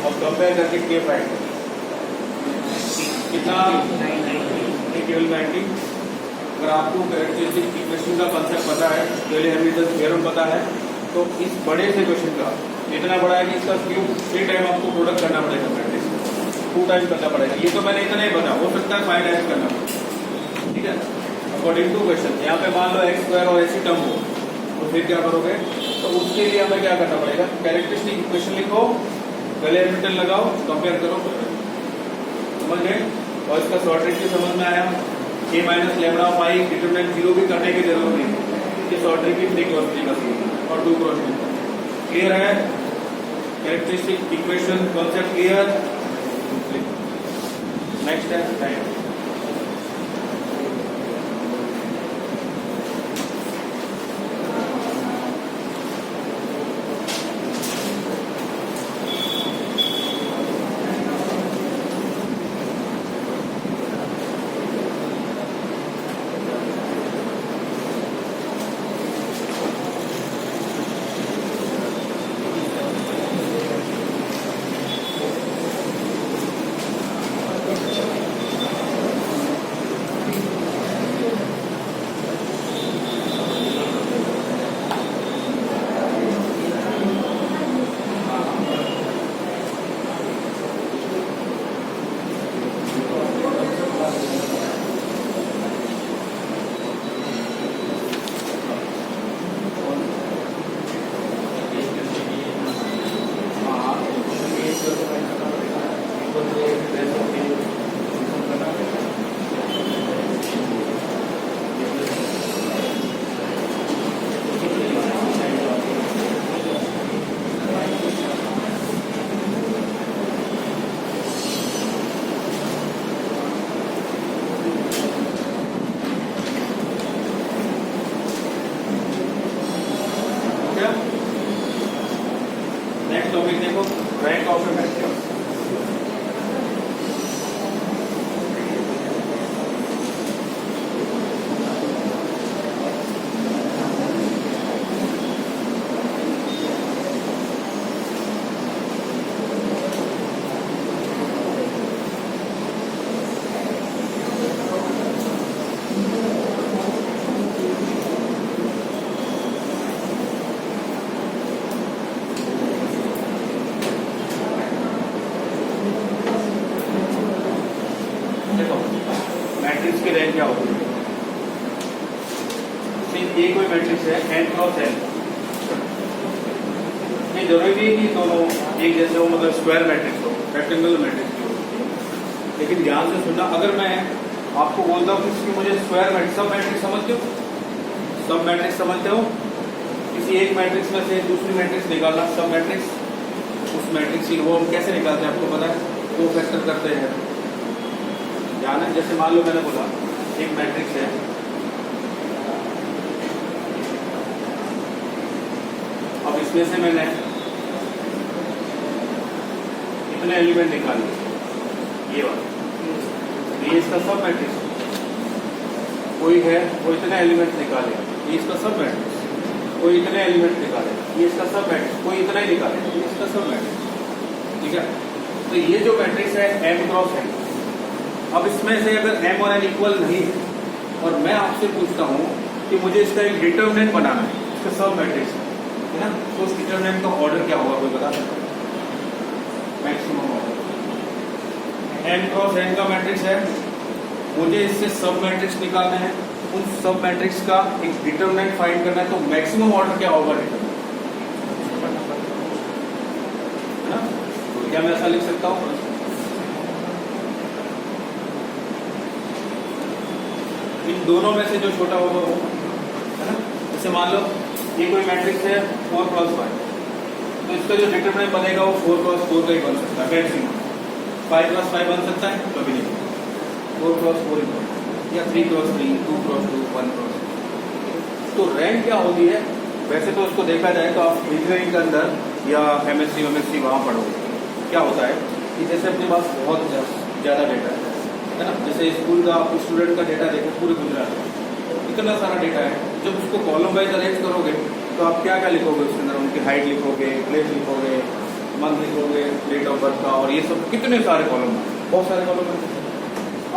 और कंपेयर करके के फाइंड कितना केवल 90। अगर आपको कैरेक्टरिस्टिक इक्वेशन का कंसेप्ट पता है, पहले हैमिल्टन थ्योरम पता है, तो इस बड़े से क्वेश्चन का इतना बड़ा है कि इसका क्यूब 3 टाइम आपको प्रोडक्ट करना पड़ेगा, मैट्रिक्स 2 टाइम करना पड़ेगा। ये तो मैंने इतना ही बता, हो सकता है 5 टाइम्स करना पड़ेगा। ठीक है, अकॉर्डिंग टू क्वेश्चन। यहाँ पे मान लो x स्क्वायर और ऐसी टर्म हो तो फिर क्या करोगे, तो उसके लिए हमें क्या करना पड़ेगा, कैरेक्टरिस्टिक इक्वेशन लिखो, पहले हैमिल्टन लगाओ, कंपेयर करो, समझ गए। और इसका शॉर्ट ट्रिक समझ में आया, a minus lambda of I determinant 0 भी करने की जरूरत नहीं, ये शॉर्ट ट्रिक की 3 क्रॉस 3 का और 2 क्रॉस 2 क्लियर है। Characteristic equation concept clear? Next है टाइम। नेक्स्ट टॉपिक देखो, rank of A matrix. Matrix की रैंक क्या होती है? ये कोई मैट्रिक्स है n क्रॉस n। ये जरूरी नहीं कि दोनों एक जैसे हो, मतलब स्क्वायर मैट्रिक्स हो, रेक्टेंगुलर मैट्रिक्स हो। लेकिन ध्यान से सुनना, अगर मैं आपको बोलता हूँ कि मुझे स्क्वायर मैट्रिक्स, सब मैट्रिक्स समझते हो, सब मैट्रिक्स समझते हो, किसी एक मैट्रिक्स में से दूसरी मैट्रिक्स निकालना, सब मैट्रिक्स, उस मैट्रिक्स की वो हम कैसे निकालते हैं आपको पता है? वो फैक्टर करते हैं। ध्यान है, जैसे मान लो मैंने बोला एक मैट्रिक्स है, अब इसमें से मैंने इतने एलिमेंट निकाले, ये वाला, ये इसका सब मैट्रिक्स। कोई है वो इतने एलिमेंट निकाले, ये इसका सब मैट्रिक्स। कोई इतने एलिमेंट निकाले, ये इसका सब मैट्रिक्स। कोई इतना ही निकाले, ये इसका सब मैट्रिक्स। ठीक है, तो ये जो मैट्रिक्स है m क्रॉस n। अब इसमें से अगर m और n इक्वल नहीं है और मैं आपसे पूछता हूं कि मुझे इसका एक डिटरमिनेंट बनाना है, इसका सब मैट्रिक्स है ना, तो उस डिटरमिनेंट का ऑर्डर क्या होगा, कोई बता सकता है? Maximum order. m cross n का मैट्रिक्स है, मुझे इससे सब मैट्रिक्स निकालना है, उन सब मैट्रिक्स का एक डिटरमिनेंट फाइंड करना है, तो मैक्सिमम ऑर्डर क्या होगा डिटरमिनेंट, है ना? तो क्या मैं ऐसा लिख सकता हूँ? इन दोनों में से जो छोटा होगा वो, है ना? जैसे मान लो ये कोई मैट्रिक्स है 4 क्रॉस 5, तो इसका जो डिटरमिनेंट बनेगा वो 4 क्रॉस 4 का ही बन सकता है मैक्सिमम। 5 क्रॉस 5 बन सकता है? कभी नहीं। 4 क्रॉस 4 या 3 क्रॉस 3, 2 क्रॉस 2, 1 क्रॉस 2। तो रैंक क्या होती है? वैसे तो उसको देखा जाए तो आप इंजीनियरिंग के अंदर या MSc वहाँ पढ़ोगे। क्या होता है कि जैसे अपने पास बहुत ज़्यादा डेटा है ना, जैसे स्कूल का आप स्टूडेंट का डेटा देखें पूरे गुजरात में, इतना सारा डेटा है। जब उसको कॉलम वाइज अरेंज करोगे तो आप क्या क्या लिखोगे उसके अंदर? उनकी हाइट लिखोगे, प्लेस लिखोगे, मंथ लिखोगे, डेट ऑफ बर्थ का, और ये सब कितने सारे कॉलम, बहुत सारे कॉलम है।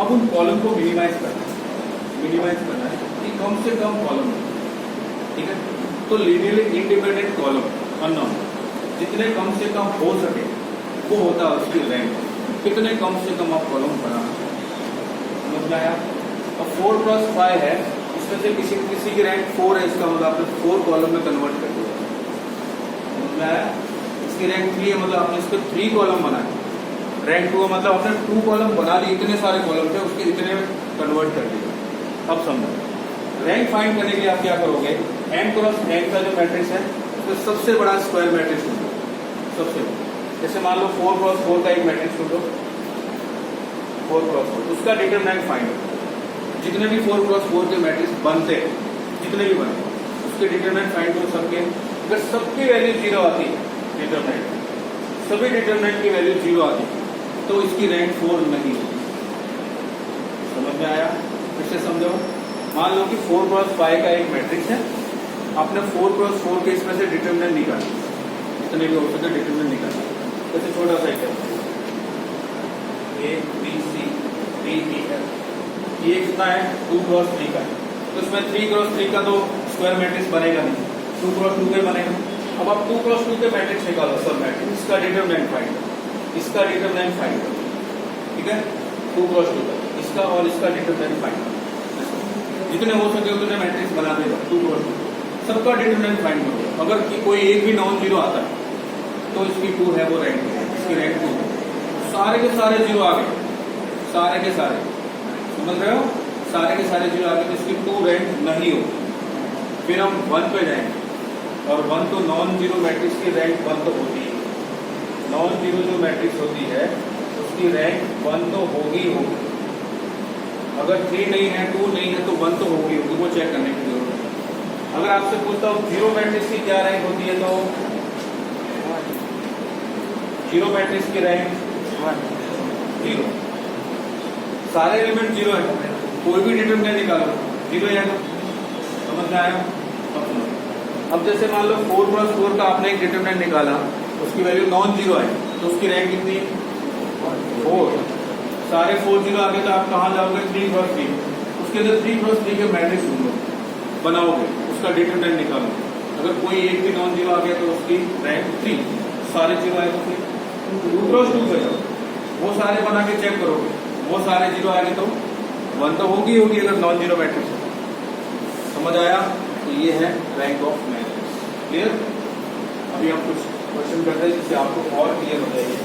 अब उन कॉलम को मिनिमाइज करना है कि कम से कम कॉलम, ठीक है? तो लीनियरली इंडिपेंडेंट कॉलम अननोन जितने कम से कम हो सके वो होता है उसकी रैंक। कितने कम से कम आप कॉलम बनाना, समझ में आया? अब 4 क्रॉस 5 है, इसमें से किसी की रैंक 4 है, इसका मतलब आपने 4 कॉलम में कन्वर्ट कर दिया, समझ में आया? इसकी रैंक 3 है, मतलब आपने इसको 3 कॉलम बनाए। रैंक 2 मतलब आपने 2 कॉलम बना लिए, इतने सारे कॉलम थे उसके इतने में कन्वर्ट कर दिए। अब समझो, रैंक फाइंड करने के लिए आप क्या करोगे? m क्रॉस n का जो मैट्रिक्स है तो सबसे बड़ा स्क्वायर मैट्रिक्स होगा, सबसे जैसे मान लो 4x4 का एक मैट्रिक्स ढूंढो, 4x4 उसका डिटरमिनेंट फाइंड करो। जितने भी 4x4 के मैट्रिक्स बनते हैं, जितने भी बनते हैं उसके डिटरमिनेंट फाइंड करो सबके। अगर सबकी वैल्यू 0 आती है, डिटरमिनेंट सभी डिटरमिनेंट की वैल्यू 0 आती है तो इसकी रैंक 4 नहीं होगी। समझ में आया? फिर से समझो। मान लो कि 4x5 का एक मैट्रिक्स है, आपने 4x4 के इसमें से डिटरमिनेंट निकाला, जितने भी हो सके डिटरमिनेंट निकाला। जैसे छोटा सा example A B C D E F, ये कितना है 2x3 का है, तो इसमें 3x3 का तो स्क्वायर मैट्रिक्स बनेगा नहीं, 2x2 का बनेगा। अब आप 2x2 के मैट्रिक्स निकालो, सब मैट्रिक्स, इसका डिटरमिनेंट फाइंड करो, इसका डिटरमिनेंट फाइंड करो, ठीक है? 2x2 का इसका और इसका डिटरमिनेंट फाइंड करो, जितने हो सके उतने मैट्रिक्स बना देगा 2x2, सबका डिटरमिनेंट फाइंड करो। अगर कोई एक भी नॉन जीरो आता है तो इसकी 2 है वो रैंक है, इसकी रैंक 2 है। सारे के सारे जीरो आ गए, सारे के सारे, समझ रहे हो? सारे के सारे जीरो आ गए तो इसकी 2 रैंक नहीं हो। फिर हम 1 पे जाएंगे और 1 तो नॉन जीरो मैट्रिक्स की रैंक 1 तो होती है, नॉन जीरो जो मैट्रिक्स होती है उसकी रैंक 1 तो होगी होगी। अगर 3 नहीं है 2 नहीं है तो 1 तो होगी होगी, वो चेक करने की जरूरत है। अगर आपसे पूछता हूँ जीरो मैट्रिक्स की क्या रैंक होती है तो जीरो मैट्रिक्स की रैंक 0, सारे एलिमेंट 0 है, कोई भी डिटरमिनेंट निकालो 0 है। समझ में आया? अब जैसे मान लो 4x4 का आपने एक डिटरमिनेंट निकाला, उसकी वैल्यू नॉन जीरो है तो उसकी रैंक कितनी है 4। सारे 4 0 आ गए तो आप कहाँ जाओगे 3x3, उसके अंदर 3x3 के मैट्रिक्स ढूंढो, बनाओगे, उसका डिटरमिनेंट निकालो। अगर कोई एक भी नॉन जीरो आ गया तो उसकी रैंक 3, सारे 0 आए तो फिर 2x2 पे जाओ, वो सारे बना के चेक करोगे, वो सारे 0 आएंगे तो 1 तो होगी होगी अगर नॉन जीरो मैट्रिक्स है। समझ आया? तो ये है रैंक ऑफ मैट्रिक्स। क्लियर? अभी हम कुछ क्वेश्चन करते हैं जिससे आपको और क्लियर हो जाएगी।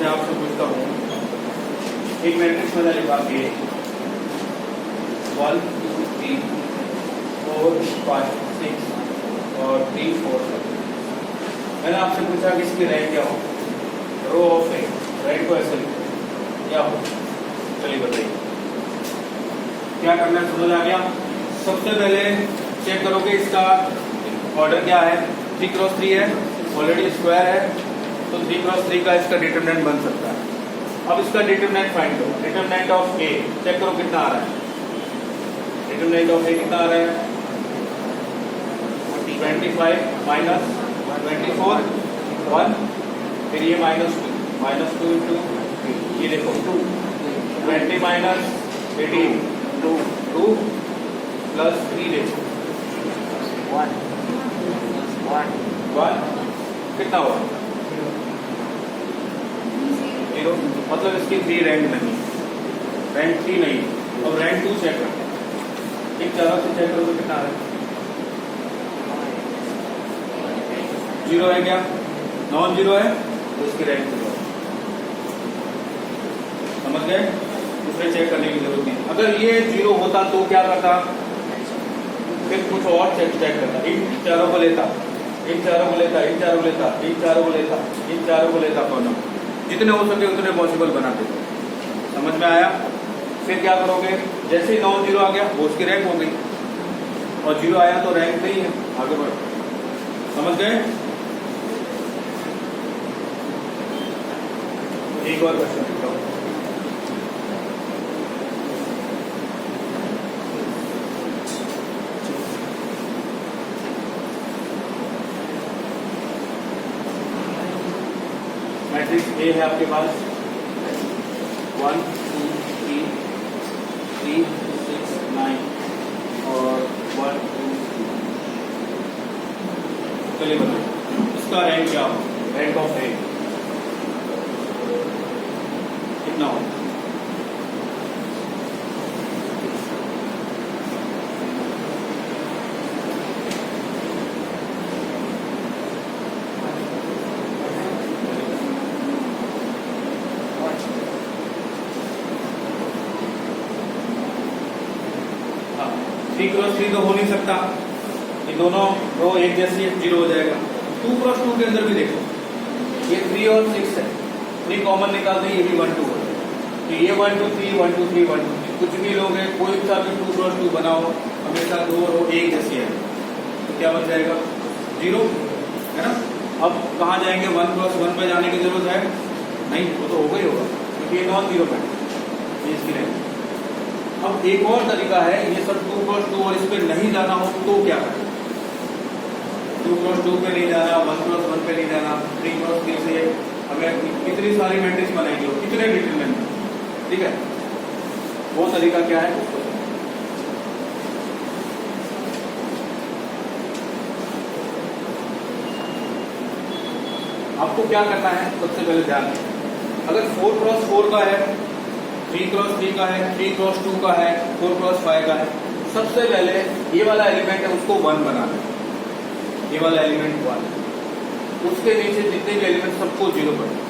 आपसे पूछता हूँ, एक मैट्रिक्स मैंने लिखा के 1 2 3 4 5 6 और 3 4 7। मैंने आपसे पूछा कि इसकी रैंक क्या हो, रो ऑफ ए, रैंक को ऐसे क्या हो। चलिए बताइए क्या करना है, समझ आ गया? सबसे पहले चेक करोगे इसका ऑर्डर क्या है, 3x3 है, ऑलरेडी स्क्वायर है तो 3x3 का इसका डिटरमिनेंट बन सकता है। अब इसका डिटरमिनेंट फाइंड करो, डिटरमिनेंट ऑफ ए चेक करो कितना आ रहा है, डिटरमिनेंट ऑफ ए कितना आ रहा है 25 माइनस 24 1, फिर ये -2 इंटू ये देखो 20 माइनस 18 2 प्लस 3 देखो 1 कितना हुआ 0, मतलब इसकी 3 रैंक नहीं, रैंक 3 नहीं। अब रैंक 2 चेक करते हैं, एक तरह से चेक करो तो कितना है 0 है क्या, नॉन जीरो है तो इसकी रैंक 0 है। समझ गए? दूसरे चेक करने की जरूरत नहीं। अगर ये 0 होता तो क्या करता, फिर कुछ और चेक करता, इन चारों को लेता, इन चारों को लेता, इन चारों को लेता, इन चारों को लेता, इन चारों को लेता, कौन जितने हो सके उतने पॉसिबल बनाते। समझ में आया? फिर क्या करोगे, जैसे ही नॉन जीरो आ गया वो उसकी रैंक हो गई, और जीरो आया तो रैंक नहीं है, आगे बढ़ो। समझ गए? एक और क्वेश्चन लिखता हूं। मैट्रिक्स ए है आपके पास 1 2 3 3 6 9 और 1 2 3। चलिए बताइए इसका रैंक क्या हो, रैंक ऑफ ए कितना हो? थ्री क्रॉस थ्री तो हो नहीं सकता, ये दोनों रो एक जैसी है, जीरो हो जाएगा। 2 क्रॉस 2 के अंदर भी देखो, ये 3 और 6 है, 3 कॉमन निकालते ये भी 1 2 है, तो ये 1 2 3 1 2 3 1 2 3 कुछ भी लोगे, कोई सा भी 2 क्रॉस 2 बनाओ, हमेशा दो रो एक जैसी है, तो क्या बन जाएगा? जीरो, है ना? अब कहाँ जाएंगे? 1 क्रॉस 1 पे जाने की जरूरत है नहीं, वो तो होगा ही होगा, क्योंकि ये नॉन जीरो है, ये इसकी रहेगी। अब एक और तरीका है, ये सब 2 क्रॉस 2 और इस पे नहीं जाना हो तो क्या करें? 2 क्रॉस 2 पे नहीं जाना, 1 क्रॉस 1 पे नहीं जाना, 3 क्रॉस 3 से हमें कितनी सारी मैट्रिक्स बनाएंगे और कितने डिटरमिनेंट, ठीक है? वो तरीका क्या है उसको आपको क्या करना है? सबसे पहले ध्यान दें, अगर 4 क्रॉस 4 का है, 3 क्रॉस 3 का है, 3 क्रॉस 2 का है, 4 क्रॉस 5 का है, सबसे पहले ये वाला एलिमेंट है उसको 1 बनाना है, ये वाला एलिमेंट 1, उसके नीचे जितने भी एलिमेंट सबको 0 बनाना,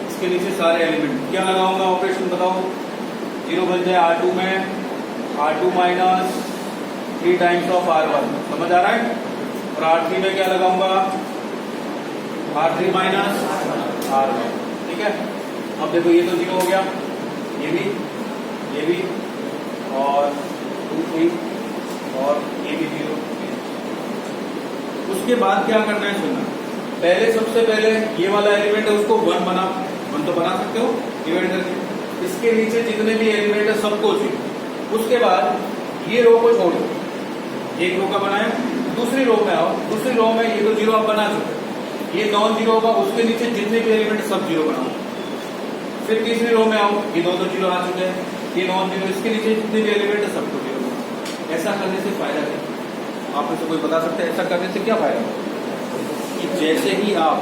इसके नीचे सारे एलिमेंट क्या लगाऊंगा? ऑपरेशन बताओ, 0 बन जाए R2 में, R2 minus 3 times of R1, समझ आ रहा है? और R3 में क्या लगाऊंगा? R3 माइनस R1, ठीक है? अब देखो ये तो 0 हो गया, ये भी और 2 3 और ये भी 0। उसके बाद क्या करना है सुनना, पहले सबसे पहले ये वाला एलिमेंट है उसको 1 बनाओ, 1 तो बना सकते हो डिवाइड करके, इसके नीचे जितने भी एलिमेंट है सबको 0। उसके बाद ये रो को छोड़ दो, एक रो का बनाया, दूसरी रो में आओ, दूसरी रो में ये तो 0 आप बना चुके, ये नॉन 0 होगा, उसके नीचे जितने भी एलिमेंट सब 0 बनाओ। फिर तीसरी रो में आओ, ये दो 0 आ चुके हैं, ये नॉन 0, इसके नीचे जितने भी एलिमेंट है सबको 0 बनाओ। ऐसा करने से फायदा क्या? आप में से कोई बता सकते हैं ऐसा करने से क्या फायदा? कि जैसे ही आप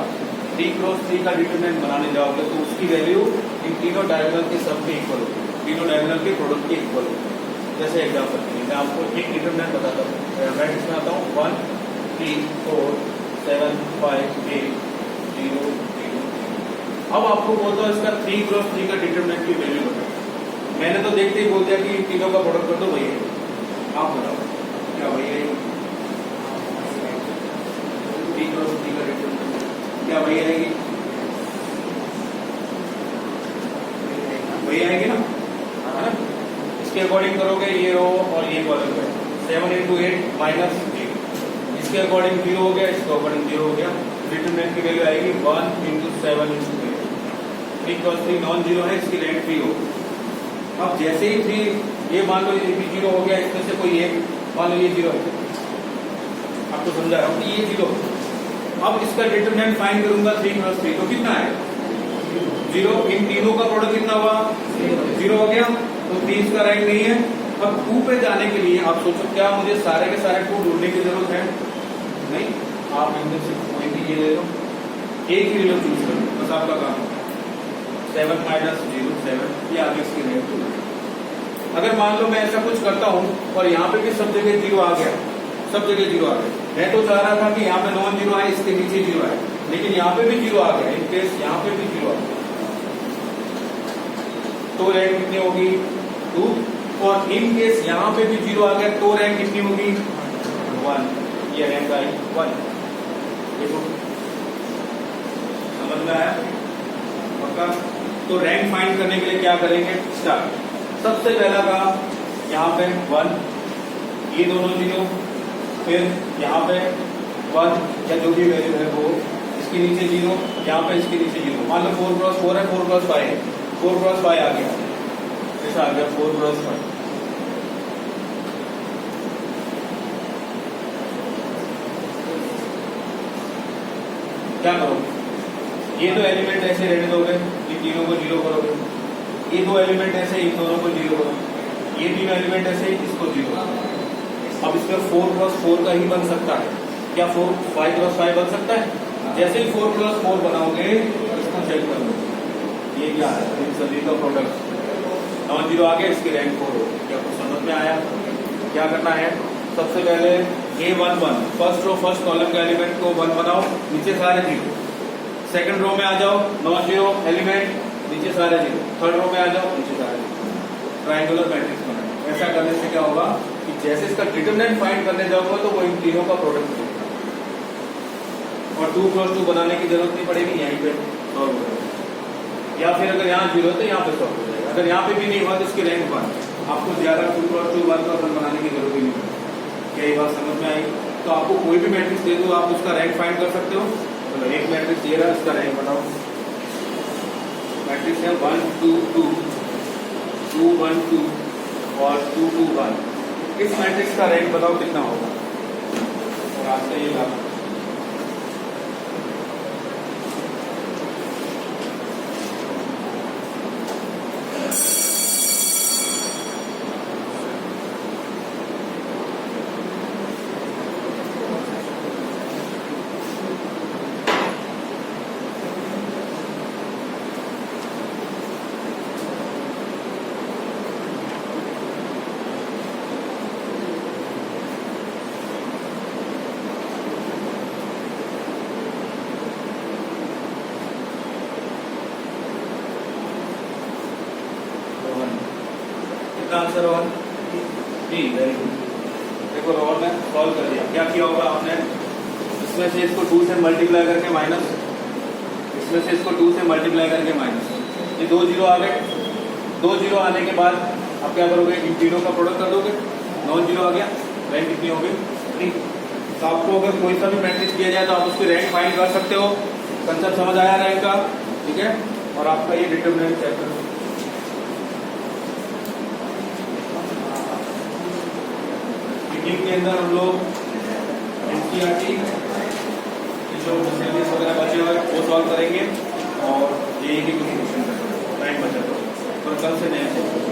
3 क्रॉस 3 का डिटरमिनेंट बनाने जाओगे तो उसकी वैल्यू इन तीनों डायगोनल के सब के इक्वल होगी, तीनों डायगोनल के प्रोडक्ट के इक्वल होगी। जैसे एग्जाम्पल के लिए मैं आपको एक डिटरमिनेंट बताता हूँ, मैं इसमें आता हूँ 1 3 4 7 5 8 0 0। अब आपको बोलता हूँ इसका 3 क्रॉस 3 का डिटरमिनेंट की वैल्यू बताओ। मैंने तो देखते ही बोल दिया कि इन तीनों का प्रोडक्ट कर दो भैया, आप बताओ क्या भैया 3 क्रॉस 3 का डिटरमिनेंट क्या भैया आएगी? वही आएगी ना, है ना? इसके अकॉर्डिंग करोगे ये रो और ये कॉलम है 7 × 8 माइनस 0, इसके अकॉर्डिंग 0 हो गया, इसके अकॉर्डिंग 0 हो गया, डिटरमिनेंट की वैल्यू आएगी 1 × 7 × 8। 3 क्रॉस 3 नॉन 0 है, इसकी रैंक 3 हो। अब जैसे ही 3 ये मान लो ये भी 0 हो गया, इसमें से कोई एक मान लो ये 0 है, आपको समझा रहा हूँ कि ये 0। अब इसका डिटरमिनेंट फाइंड करूंगा 3 क्रॉस 3 तो कितना है 0, इन तीनों का प्रोडक्ट कितना हुआ 0 हो गया, तो 3 इसका रैंक नहीं है। अब 2 पे जाने के लिए आप सोचो क्या मुझे सारे के सारे 2 ढूंढने की जरूरत है? नहीं, आप इनमें से कोई भी ये ले लो, एक ही लो चूज करो, बस आपका काम 7 माइनस 0 7, ये आगे इसकी रैंक 2। अगर मान लो मैं ऐसा कुछ करता हूँ और यहाँ पे भी सब जगह 0 आ गया, सब जगह 0 आ गया, मैं तो चाह रहा था कि यहाँ पे नॉन 0 आए, इसके नीचे 0 आए, लेकिन यहाँ पे भी 0 आ गया, इन केस यहाँ पे भी 0 आ गया, तो रैंक कितनी होगी 2, और इन केस यहाँ पे भी 0 आ गया तो रैंक कितनी होगी 1, ये रैंक आई 1। देखो समझ में आया पक्का। तो रैंक फाइंड करने के लिए क्या करेंगे, स्टार्ट। सबसे पहला काम यहाँ पे 1, ये दोनों 0, फिर यहाँ पे 1 या जो भी वैल्यू है वो, इसके नीचे 0, यहाँ पे इसके नीचे 0। मान लो 4 क्रॉस 4 है, 4 क्रॉस 5 है, 4 क्रॉस 5 आ गया, ऐसा आ गया 4 क्रॉस 5। क्या करोगे, ये दो एलिमेंट ऐसे रहने दोगे, इन तीनों को 0 करोगे, ये दो एलिमेंट ऐसे इन दोनों को 0 करोगे, ये तीनों एलिमेंट ऐसे इसको 0। अब इसमें 4 क्रॉस 4 का ही बन सकता है क्या, 5 क्रॉस 5 बन सकता है। जैसे ही 4 क्रॉस 4 बनाओगे इसको चेक कर लो, ये क्या है, इन सभी का प्रोडक्ट नॉन 0 आ गया, इसकी रैंक 4 हो। क्या कुछ समझ में आया। क्या करना है, सबसे पहले A11 first row first column के एलिमेंट को 1 बनाओ, नीचे सारे 0। सेकंड रो में आ जाओ, नॉन 0 एलिमेंट, नीचे सारे 0। थर्ड रो में आ जाओ, नीचे सारे 0। ट्रायंगुलर मैट्रिक्स बनाओ। ऐसा करने से क्या होगा कि जैसे इसका डिटरमिनेंट फाइंड करने जाओगे तो वो इन तीनों का प्रोडक्ट देगा और 2 क्रॉस 2 बनाने की जरूरत नहीं पड़ेगी, यहीं पे सॉल्व हो जाएगा। या फिर अगर यहाँ 0 है तो यहाँ पे सॉल्व हो जाएगा। अगर यहाँ पे भी नहीं हुआ तो इसकी रैंक 1, आपको ज्यादा 2 क्रॉस 2 1 क्रॉस 1 बनाने की जरूरत ही नहीं पड़ेगी। क्या ये बात समझ में आई। तो आपको कोई भी मैट्रिक्स दे दो, आप उसका रैंक फाइंड कर सकते हो। तो एक मैट्रिक्स ये रहा, इसका रैंक बनाओ। मैट्रिक्स है 1 2 2 2 1 2 और 2 2 1। इस मैट्रिक्स का रैंक बताओ कितना होगा। और आज का ये लाभ आंसर रोहन जी, वेरी गुड। देखो रोहन ने सॉल्व कर दिया। क्या किया होगा आपने, इसमें से इसको 2 से मल्टीप्लाई करके माइनस, इसमें से इसको 2 से मल्टीप्लाई करके माइनस, ये 2 0 आ गए। 2 0 आने के बाद आप क्या करोगे, इन तीनों का प्रोडक्ट कर दोगे, नॉन 0 आ गया, रैंक कितनी हो गई 3। तो आपको अगर कोई सा भी मैट्रिक्स दिया जाए तो आप उसकी रैंक फाइंड कर सकते हो। कंसेप्ट समझ आया रैंक का, ठीक है। और आपका ये डिटरमिनेंट चैप्टर के अंदर हम लोग एनसीईआरटी जो सिलेबस वगैरह बचे हुए वो सॉल्व करेंगे और ये कुछ क्वेश्चन टाइम बचा तो कल से नया चैप्टर